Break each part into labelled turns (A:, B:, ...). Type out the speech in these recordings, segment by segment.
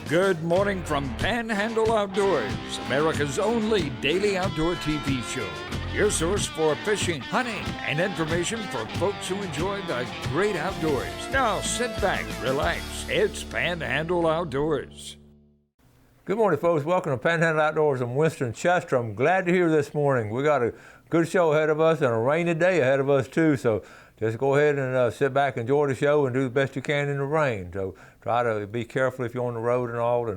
A: Good morning from Panhandle Outdoors, America's only daily outdoor TV show. Your source for fishing, hunting, and information for folks who enjoy the great outdoors. Now sit back, relax. It's Panhandle Outdoors.
B: Good morning, folks. Welcome to Panhandle Outdoors. I'm Winston Chester. I'm glad you're here this morning. We got a good show ahead of us and a rainy day ahead of us too. So just go ahead and sit back, enjoy the show, and do the best you can in the rain. So try to be careful if you're on the road and all,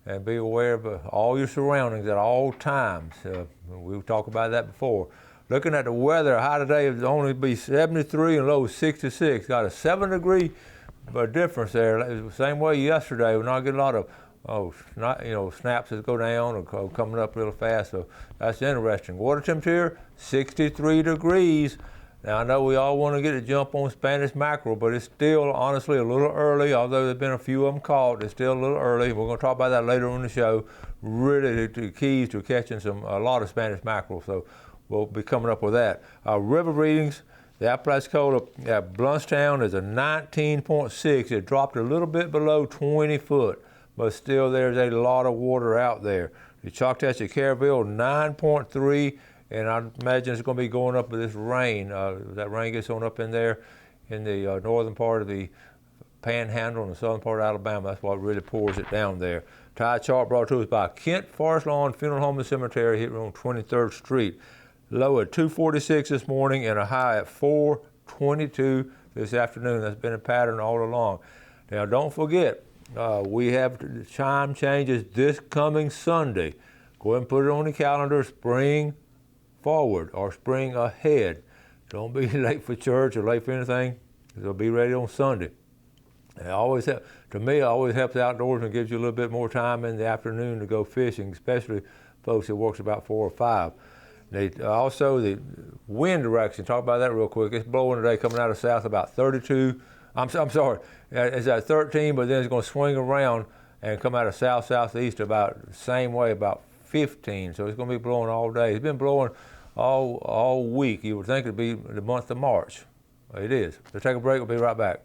B: and be aware of all your surroundings at all times. We've talked about that before. Looking at the weather, high today will only be 73 and low 66. Got a 7-degree difference there. Same way yesterday. We're not getting a lot of snaps that go down or coming up real fast. So that's interesting. Water temperature 63 degrees. Now, I know we all want to get a jump on Spanish mackerel, but it's still, honestly, a little early. Although there's been a few of them caught, it's still a little early. We're going to talk about that later on in the show. Really, the keys to catching a lot of Spanish mackerel. So we'll be coming up with that. River readings, the Apalachicola at Bluntstown is a 19.6. It dropped a little bit below 20 foot, but still there's a lot of water out there. The Choctaw at Caryville, 9.3. And I imagine it's going to be going up with this rain. That rain gets on up in there in the northern part of the Panhandle and the southern part of Alabama. That's what really pours it down there. Tide chart brought to us by Kent Forest Lawn Funeral Home and Cemetery here on 23rd Street. Low at 246 this morning and a high at 422 this afternoon. That's been a pattern all along. Now, don't forget, we have chime changes this coming Sunday. Go ahead and put it on the calendar, spring forward or spring ahead. Don't be late for church or late for anything. It'll be ready on Sunday. It always helps outdoors and gives you a little bit more time in the afternoon to go fishing, especially folks that works about 4 or 5. Also, the wind direction, talk about that real quick. It's blowing today coming out of south about 32. I'm sorry, it's at 13, but then it's going to swing around and come out of south-southeast about the same way, about 15. So it's going to be blowing all day. It's been blowing all week. You would think it'd be the month of March. It is. So take a break. We'll be right back.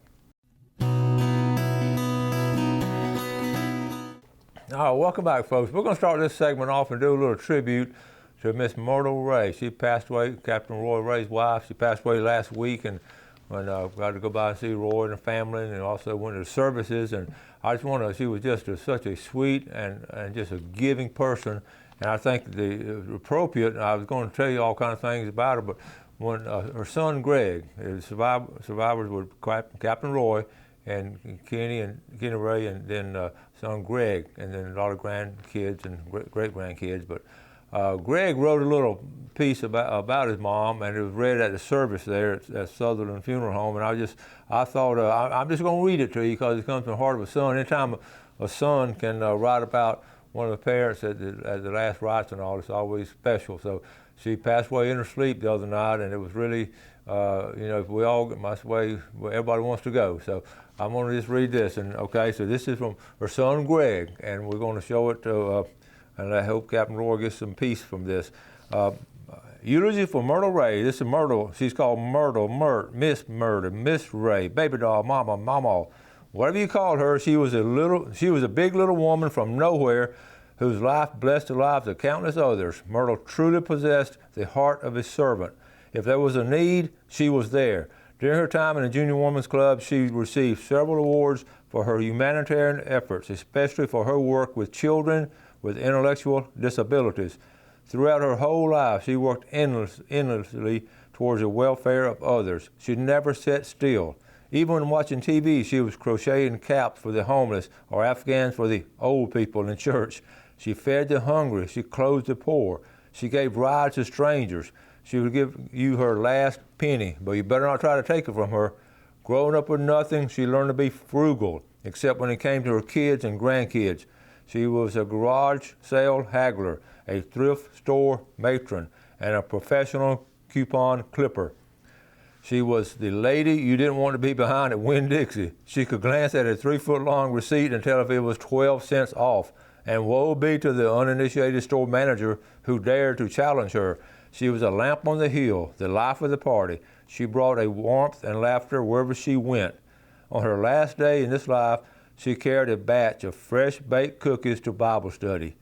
B: All right, welcome back, folks. We're going to start this segment off and do a little tribute to Miss Myrtle Ray. She passed away, Captain Roy Ray's wife. She passed away last week, and when got to go by and see Roy and the family, and also went to the services. And I just want to, she was just such a sweet and just a giving person. And I think the appropriate, I was going to tell you all kinds of things about her, but when her son Greg, survivors were Captain Roy and Kenny Ray, and then son Greg, and then a lot of grandkids and great-grandkids. But Greg wrote a little piece about his mom, and it was read at the service there at Sutherland Funeral Home. And I thought I'm just going to read it to you because it comes from the heart of a son. Anytime a son can write about one of the parents at the last rites and all, it's always special. So she passed away in her sleep the other night, and it was really, if we all get my way, everybody wants to go. So I'm going to just read this. And okay, so this is from her son Greg, and we're going to show it to, and I hope Captain Roy gets some peace from this. Eulogy for Myrtle Ray. This is Myrtle. She's called Myrtle, Miss Ray, baby doll, mama. Whatever you called her, she was a big little woman from nowhere whose life blessed the lives of countless others. Myrtle truly possessed the heart of a servant. If there was a need, she was there. During her time in the Junior Women's Club, she received several awards for her humanitarian efforts, especially for her work with children with intellectual disabilities. Throughout her whole life, she worked endlessly towards the welfare of others. She never sat still. Even when watching TV, she was crocheting caps for the homeless or Afghans for the old people in church. She fed the hungry. She clothed the poor. She gave rides to strangers. She would give you her last penny, but you better not try to take it from her. Growing up with nothing, she learned to be frugal, except when it came to her kids and grandkids. She was a garage sale haggler, a thrift store matron, and a professional coupon clipper. She was the lady you didn't want to be behind at Winn-Dixie. She could glance at a 3-foot-long receipt and tell if it was 12 cents off. And woe be to the uninitiated store manager who dared to challenge her. She was a lamp on the hill, the life of the party. She brought a warmth and laughter wherever she went. On her last day in this life, she carried a batch of fresh baked cookies to Bible study.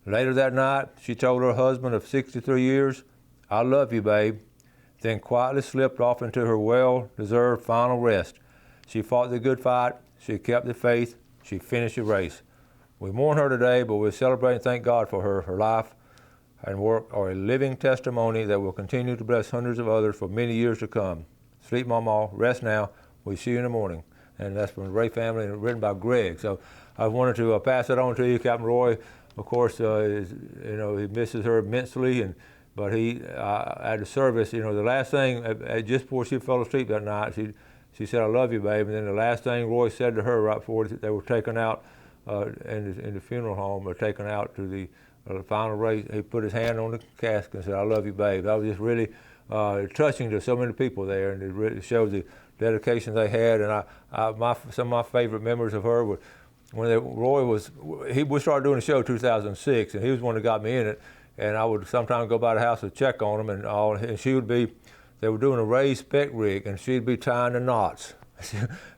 B: Later that night, she told her husband of 63 years, "I love you, babe," then quietly slipped off into her well-deserved final rest. She fought the good fight. She kept the faith. She finished the race. We mourn her today, but we celebrate and thank God for her. Her life and work are a living testimony that will continue to bless hundreds of others for many years to come. Sleep, Mama, rest now. We'll see you in the morning. And that's from the Ray family and written by Greg. So I wanted to pass it on to you. Captain Roy, of course, he misses her immensely, but he at the service, the last thing, just before she fell asleep that night, she said, "I love you, babe." And then the last thing Roy said to her right before they were taken out in the funeral home, or taken out to the final race, he put his hand on the casket and said, "I love you, babe." That was just really touching to so many people there, and it really showed the dedication they had. And some of my favorite memories of her were when we started doing the show in 2006, and he was the one that got me in it. And I would sometimes go by the house to check on him, and they were doing a raised spec rig, and she'd be tying the knots.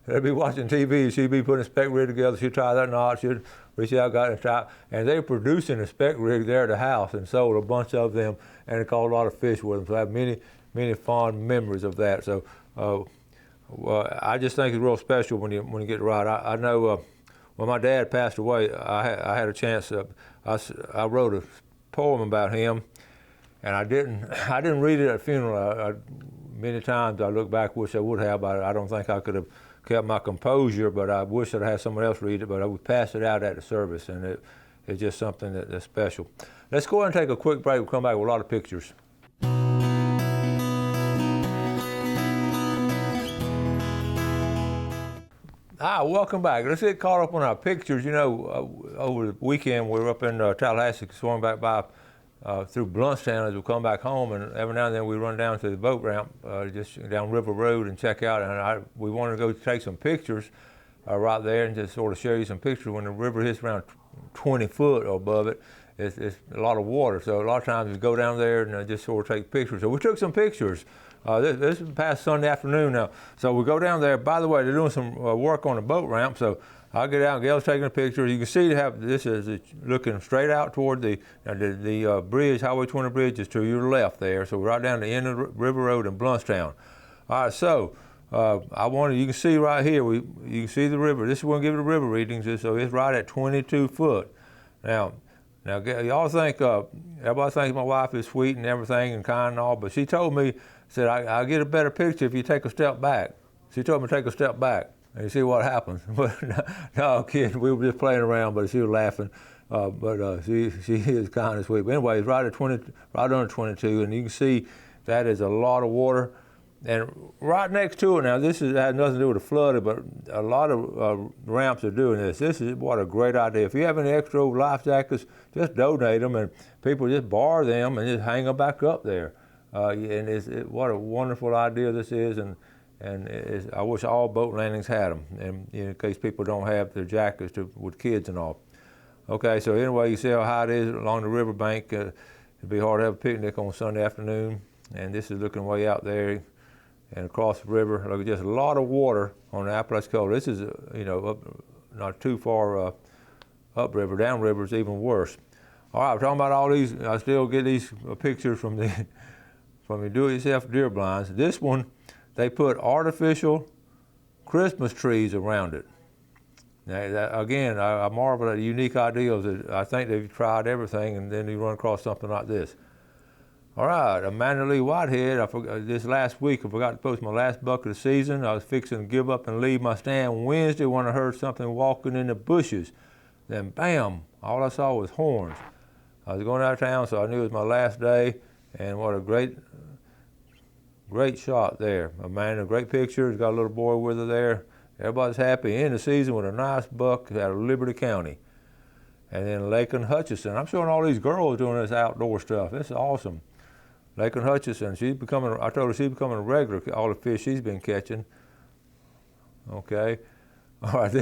B: They'd be watching TV, she'd be putting a spec rig together, she'd tie that knot, she'd reach out, got it tied, and they were producing a spec rig there at the house and sold a bunch of them, and it caught a lot of fish with them. So I have many fond memories of that. So I just think it's real special when you get it right. I know when my dad passed away, I had a chance. I wrote a poem about him, and I didn't read it at the funeral. Many times I look back, wish I would have, but I don't think I could have kept my composure, but I wish I'd had someone else read it, but I would pass it out at the service, and it's just something that's special. Let's go ahead and take a quick break. We'll come back with a lot of pictures. Welcome back. Let's get caught up on our pictures. Over the weekend we were up in Tallahassee, swung back by through Bluntstown as we come back home, and every now and then we run down to the boat ramp, just down River Road, and check out. And we wanted to go take some pictures right there, and just sort of show you some pictures. When the river hits around 20 foot or above it, it's a lot of water. So a lot of times we go down there and just sort of take pictures. So we took some pictures. This is past Sunday afternoon now. So we go down there. By the way, they're doing some work on the boat ramp. So I'll get out, and Gail's taking a picture. You can see this is looking straight out toward the bridge, Highway 20 bridge is to your left there. So we're right down the end of River Road in Bluntstown. All right, so you can see right here, you can see the river. This is when we give you the river readings. So it's right at 22 foot. Now y'all think, everybody thinks my wife is sweet and everything and kind and all, but she told me, said, I'll get a better picture if you take a step back. She told me to take a step back and you see what happens. No, kid, we were just playing around, but she was laughing. She is kind and sweet. But anyway, it's right under 22, and you can see that is a lot of water. And right next to it now, this has nothing to do with the flooding, but a lot of ramps are doing this. This is what a great idea. If you have any extra life jackets, just donate them, and people just borrow them and just hang them back up there. What a wonderful idea this is, and I wish all boat landings had them, and in case people don't have their jackets with kids and all. Okay, so anyway, you see how high it is along the riverbank. It'd be hard to have a picnic on Sunday afternoon, and this is looking way out there and across the river. Look, just a lot of water on the Apalachicola. This is, up, not too far upriver. Downriver is even worse. All right, we're talking about all these. I still get these pictures from the do-it-yourself deer blinds. This one, they put artificial Christmas trees around it. Now, again, I marvel at the unique ideas. I think they've tried everything, and then you run across something like this. All right, Amanda Lee Whitehead, this last week I forgot to post my last buck of the season. I was fixing to give up and leave my stand Wednesday when I heard something walking in the bushes. Then bam, all I saw was horns. I was going out of town, so I knew it was my last day, and what a great shot there. Amanda, great pictures, got a little boy with her there. Everybody's happy. End of the season with a nice buck out of Liberty County. And then Lakin Hutchison. I'm showing all these girls doing this outdoor stuff. This is awesome. Lakin Hutchison, I told her she's becoming a regular, all the fish she's been catching. Okay. All right,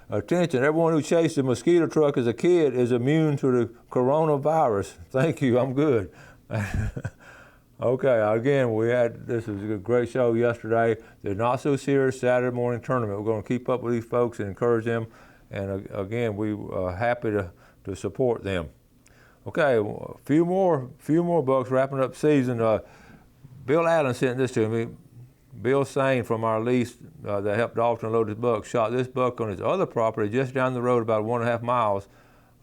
B: attention, everyone who chased a mosquito truck as a kid is immune to the coronavirus. Thank you, I'm good. Okay, again, this was a great show yesterday. The Not So Serious Saturday morning tournament. We're going to keep up with these folks and encourage them. And again, we are happy to support them. Okay, a few more bucks wrapping up season. Bill Allen sent this to me. Bill Sane from our lease that helped Dalton load his buck shot this buck on his other property just down the road about 1.5 miles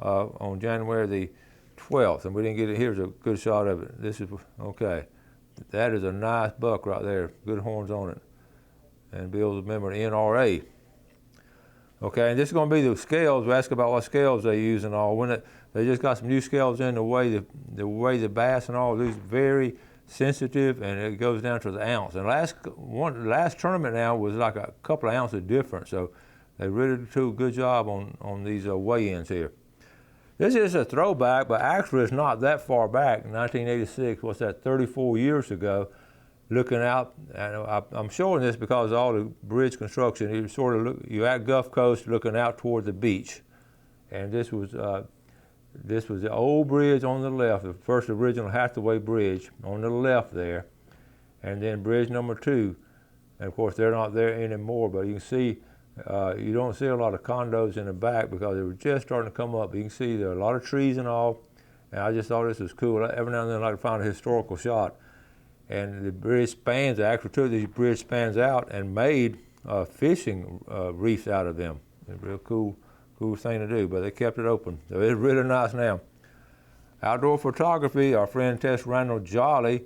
B: on January the 12th, and we didn't get it. Here's a good shot of it. This is okay. That is a nice buck right there. Good horns on it. And Bill's a member of the NRA. Okay, and this is going to be the scales. We asked about what scales they use and all. They just got some new scales in, the way the bass and all these very sensitive, and it goes down to the ounce. And last tournament now was like a couple of ounces different. So they really do a good job on these weigh-ins here. This is a throwback, but actually it's not that far back. 1986, what's that, 34 years ago. Looking out, and I'm showing this because of all the bridge construction. You're at Gulf Coast looking out toward the beach. And this was the old bridge on the left, the first original Hathaway Bridge on the left there. And then bridge number 2. And of course, they're not there anymore, but you can see, you don't see a lot of condos in the back because they were just starting to come up. You can see there are a lot of trees and all, and I just thought this was cool. Every now and then I like to find a historical shot. And the bridge spans, actually took these bridge spans out and made fishing reefs out of them. It's a real cool thing to do, but they kept it open. So it's really nice now. Outdoor photography, our friend Tess Randall Jolly,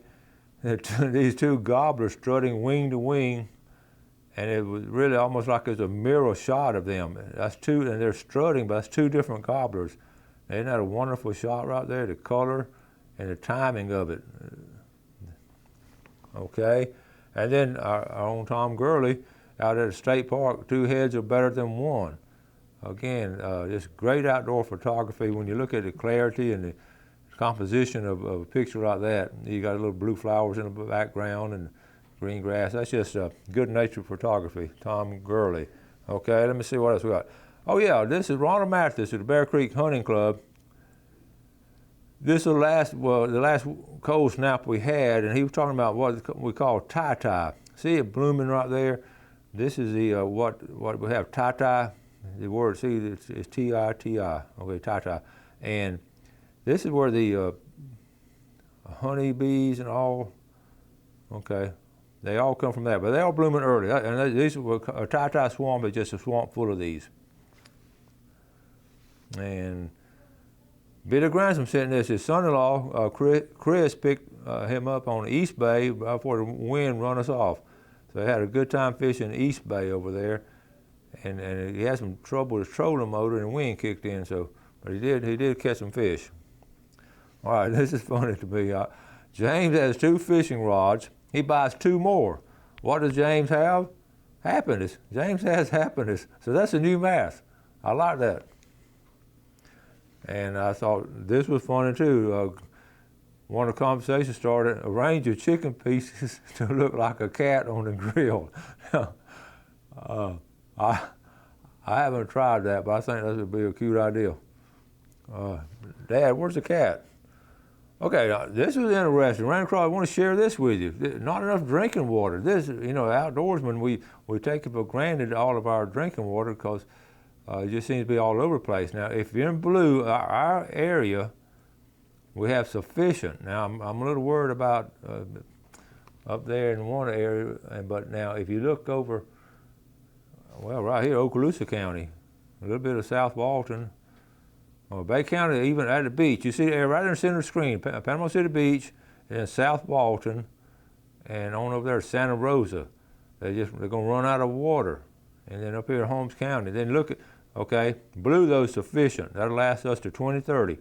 B: these two gobblers strutting wing to wing, and it was really almost like it's a mirror shot of them. That's two, and they're strutting, but that's two different gobblers. Isn't that a wonderful shot right there? The color and the timing of it. Okay, and then our own Tom Gurley out at the state park. 2 heads are better than 1. Again, just great outdoor photography. When you look at the clarity and the composition of a picture like that, you got little blue flowers in the background and green grass. That's just good natured photography. Tom Gurley. Okay, let me see what else we got. Oh yeah, this is Ronald Mathis at the Bear Creek Hunting Club. This is the last cold snap we had, and he was talking about what we call tie-tie. See it blooming right there? This is the what we have, tie-tie. The word, see, it's T-I-T-I, okay, tie-tie. And this is where the honeybees and all, okay, they all come from that, but they're all blooming early. And these are a tie-tie swamp, is just a swamp full of these. And Billy Grantham sent this. His son-in-law, Chris, picked him up on the East Bay before the wind run us off. So they had a good time fishing East Bay over there, and he had some trouble with his trolling motor, and the wind kicked in. But he did catch some fish. All right, this is funny to me. James has 2 fishing rods. He buys 2 more. What does James have? Happiness. James has happiness. So that's a new math. I like that. And I thought this was funny too. One of the conversations started, arrange your chicken pieces to look like a cat on the grill. I haven't tried that, but I think that would be a cute idea. Dad, where's the cat? Okay, this was interesting. Ran across, I want to share this with you. Not enough drinking water. This, outdoorsmen, we take it for granted all of our drinking water because it just seems to be all over the place. Now, if you're in blue, our area, we have sufficient. Now, I'm a little worried about up there in one area, but now if you look over, well, right here, Okaloosa County, a little bit of South Walton, Bay County, even at the beach. You see the area right in the center of the screen, Panama City Beach, and then South Walton, and on over there, Santa Rosa. They're going to run out of water. And then up here, Holmes County. Then look at, okay, blue though is sufficient. That'll last us to 2030.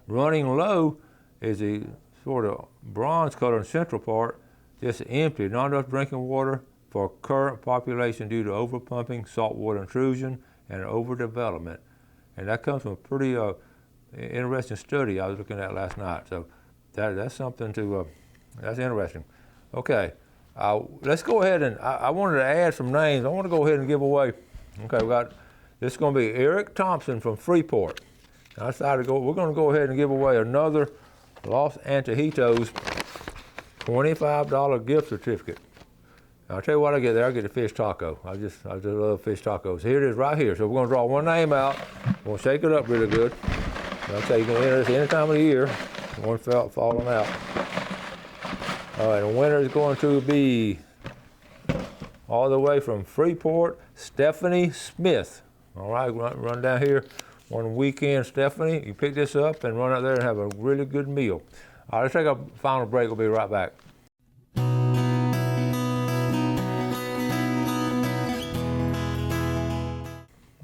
B: Running low is the sort of bronze color in the central part, just empty, not enough drinking water for current population due to overpumping, saltwater intrusion, and overdevelopment. And that comes from a pretty interesting study I was looking at last night. So that's something to, that's interesting. Okay, let's go ahead and, I wanted to add some names. I want to go ahead and give away, okay, this is going to be Eric Thompson from Freeport. I decided we're going to go ahead and give away another Los Antojitos $25 gift certificate. I'll tell you what I get there. I get a fish taco. I just love fish tacos. Here it is right here. So we're going to draw one name out. We're going to shake it up really good. I'll tell you, you can enter this any time of the year. One falling out. All right, the winner is going to be all the way from Freeport, Stephanie Smith. All right, run down here one weekend, Stephanie. You pick this up and run out there and have a really good meal. All right, let's take a final break. We'll be right back.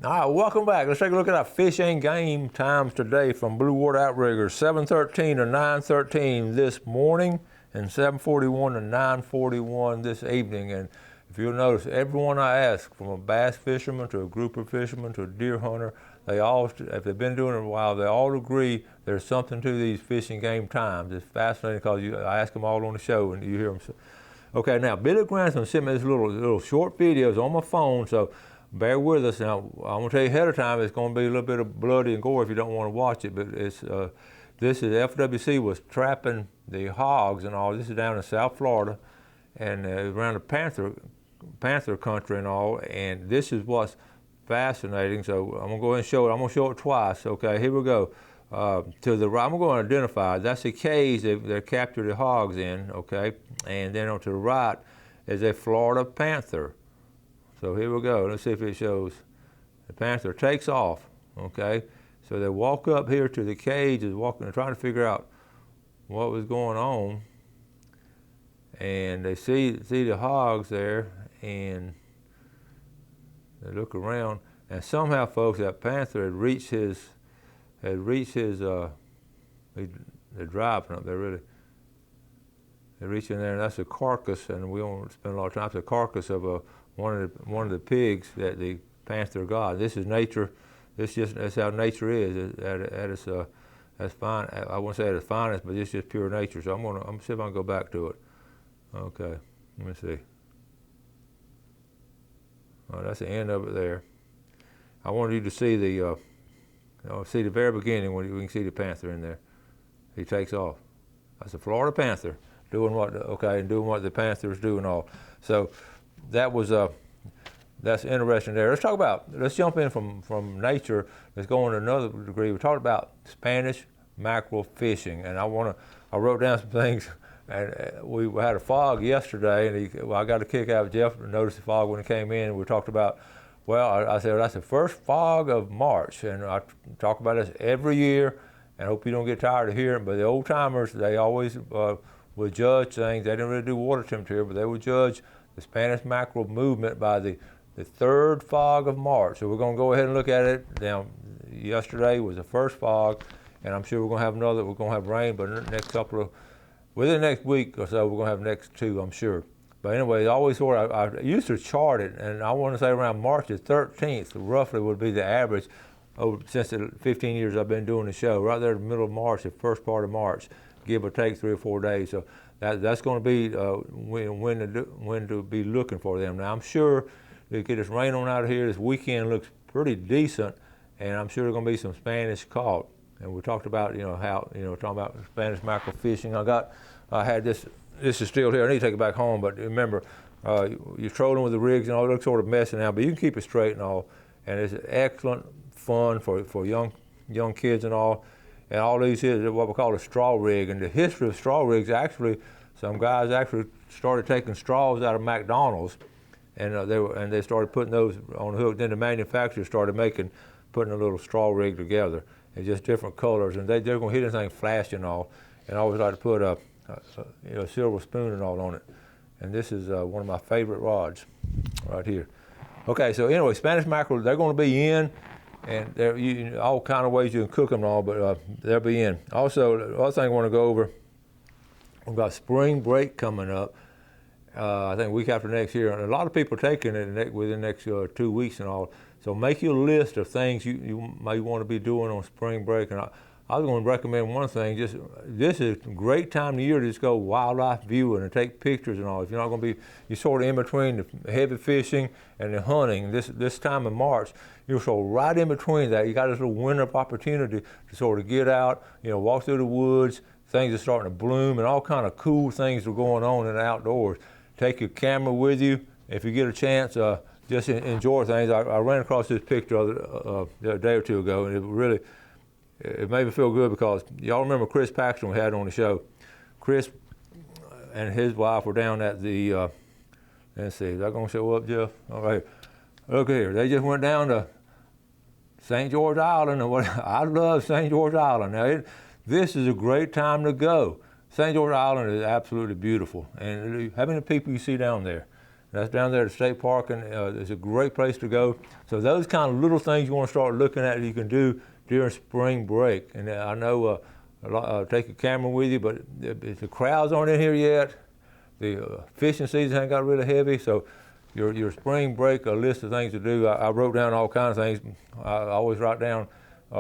B: All right, welcome back. Let's take a look at our fish and game times today from Blue Water Outriggers. 7:13 to 9:13 this morning and 7:41 to 9:41 this evening. And if you'll notice, everyone I ask, from a bass fisherman to a grouper fisherman to a deer hunter, they all, if they've been doing it a while, they all agree there's something to these fishing game times. It's fascinating because I ask them all on the show and you hear them. Okay, now Billy Grantham sent me this little short videos on my phone, so bear with us. Now, I'm going to tell you ahead of time, it's going to be a little bit of bloody and gore if you don't want to watch it, but it's this is FWC was trapping the hogs and all. This is down in South Florida and around the Panther country and all, and this is what's fascinating. So I'm going to go ahead and show it. I'm going to show it twice. Okay, here we go. To the right, I'm going to identify. That's the cage they captured the hogs in, okay? And then on to the right is a Florida panther. So here we go. Let's see if it shows. The panther takes off, okay? So they walk up here to the cage, they're trying to figure out what was going on. And they see the hogs there, and they look around, and somehow, folks, that panther had reached his they're driving up there, really. They reach in there, and that's a carcass, and we won't spend a lot of time. It's a carcass of one of the pigs that the panther got. This is nature. That's how nature is. That's fine. I won't say at its finest, but it's just pure nature. So I'm gonna see if I can go back to it. Okay, let me see. Oh, that's the end of it there. I wanted you to see the very beginning when we can see the panther in there. He takes off. That's a Florida panther doing what the panther is doing all. So that was that's interesting there. Let's jump in from nature. Let's go on to another degree. We talked about Spanish mackerel fishing, and I wrote down some things. And we had a fog yesterday, and I got a kick out of Jeff to notice the fog when he came in. And we talked about, I said, that's the first fog of March, and I talk about this every year, and I hope you don't get tired of hearing. But the old timers, they always would judge things. They didn't really do water temperature, but they would judge the Spanish mackerel movement by the third fog of March. So we're going to go ahead and look at it. Now, yesterday was the first fog, and I'm sure we're going to have another. We're going to have rain, but within the next week or so, we're going to have next two, I'm sure. But anyway, I used to chart it, and I want to say around March the 13th, roughly would be the average since the 15 years I've been doing the show. Right there in the middle of March, the first part of March, give or take 3 or 4 days. So that's going to be when to be looking for them. Now, I'm sure they get this rain on out of here. This weekend looks pretty decent, and I'm sure there's going to be some Spanish caught. And we talked about, talking about Spanish mackerel fishing. I had this is still here. I need to take it back home, but remember, you're trolling with the rigs and all, it looks sort of messy now, but you can keep it straight and all. And it's excellent fun for young kids and all. And all these is what we call a straw rig. And the history of straw rigs, actually, some guys actually started taking straws out of McDonald's, and they started putting those on the hook. Then the manufacturer started putting a little straw rig together. It's just different colors, and they're going to hit anything flashing and all. And I always like to put a silver spoon and all on it. And this is one of my favorite rods right here. Okay, so anyway, Spanish mackerel, they're going to be in, and there all kind of ways you can cook them and all, but they'll be in. Also, the other thing I want to go over, we've got spring break coming up. I think week after next year, and a lot of people are taking it within the next 2 weeks and all. So make your list of things you may want to be doing on spring break. And I was going to recommend one thing. This is a great time of the year to just go wildlife viewing and take pictures and all. If you're not going to be, you're sort of in between the heavy fishing and the hunting. This time of March, you're sort of right in between that. You got this little winter opportunity to sort of get out, walk through the woods, things are starting to bloom and all kind of cool things are going on in the outdoors. Take your camera with you. If you get a chance, just enjoy things. I ran across this picture a day or two ago, and it made me feel good because y'all remember Chris Paxton we had on the show. Chris and his wife were down at the, let's see, is that going to show up, Jeff? All right, look here. They just went down to St. George Island, and I love St. George Island. Now, this is a great time to go. St. George Island is absolutely beautiful, and how many people you see down there? That's down there at the state park, and it's a great place to go. So those kind of little things you want to start looking at you can do during spring break. And I know take a camera with you, but the crowds aren't in here yet. The fishing season ain't got really heavy, so your spring break, a list of things to do. I wrote down all kinds of things. I always write down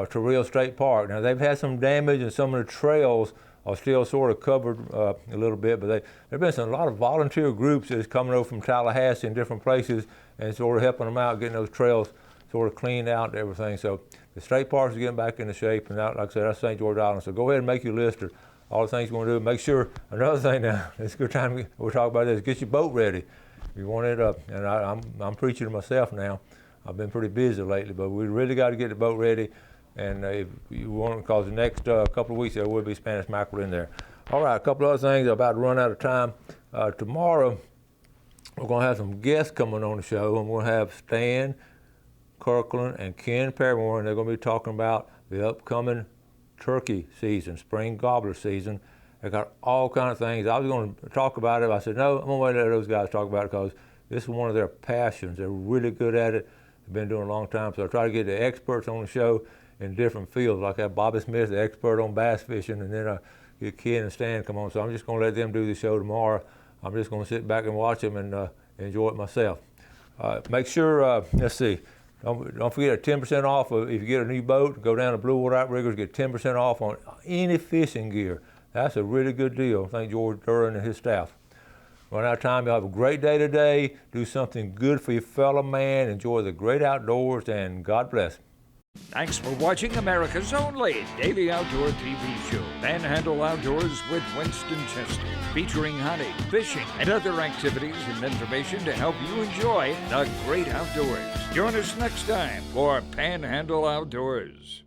B: Terrell State Park. Now they've had some damage, and some of the trails are still sort of covered a little bit, but there've been a lot of volunteer groups that's coming over from Tallahassee and different places and sort of helping them out, getting those trails sort of cleaned out and everything. So the state parks are getting back into shape, and like I said, that's St. George Island. So go ahead and make your list of all the things you want to do. Make sure, another thing now, it's a good time we'll talk about this, get your boat ready. If you want it up, and I'm preaching to myself now. I've been pretty busy lately, but we really got to get the boat ready. And if you want, because the next couple of weeks there will be Spanish mackerel in there. All right, a couple other things. I'm about to run out of time. Tomorrow, we're going to have some guests coming on the show, and we're going to have Stan Kirkland and Ken Perrimore, and they're going to be talking about the upcoming turkey season, spring gobbler season. They got all kinds of things. I was going to talk about it. I said, no, I'm going to wait and let those guys talk about it because this is one of their passions. They're really good at it. They've been doing it a long time. So I try to get the experts on the show in different fields. Like I have Bobby Smith, the expert on bass fishing, and then I get Ken and Stan come on. So I'm just going to let them do the show tomorrow. I'm just going to sit back and watch them and enjoy it myself. Make sure, let's see, don't forget 10% off if you get a new boat. Go down to Blue Water Outriggers, get 10% off on any fishing gear. That's a really good deal. Thank George Duran and his staff. Run out of time. Y'all have a great day today. Do something good for your fellow man. Enjoy the great outdoors, and God bless.
A: Thanks for watching America's only daily outdoor TV show, Panhandle Outdoors with Winston Chester, featuring hunting, fishing, and other activities and information to help you enjoy the great outdoors. Join us next time for Panhandle Outdoors.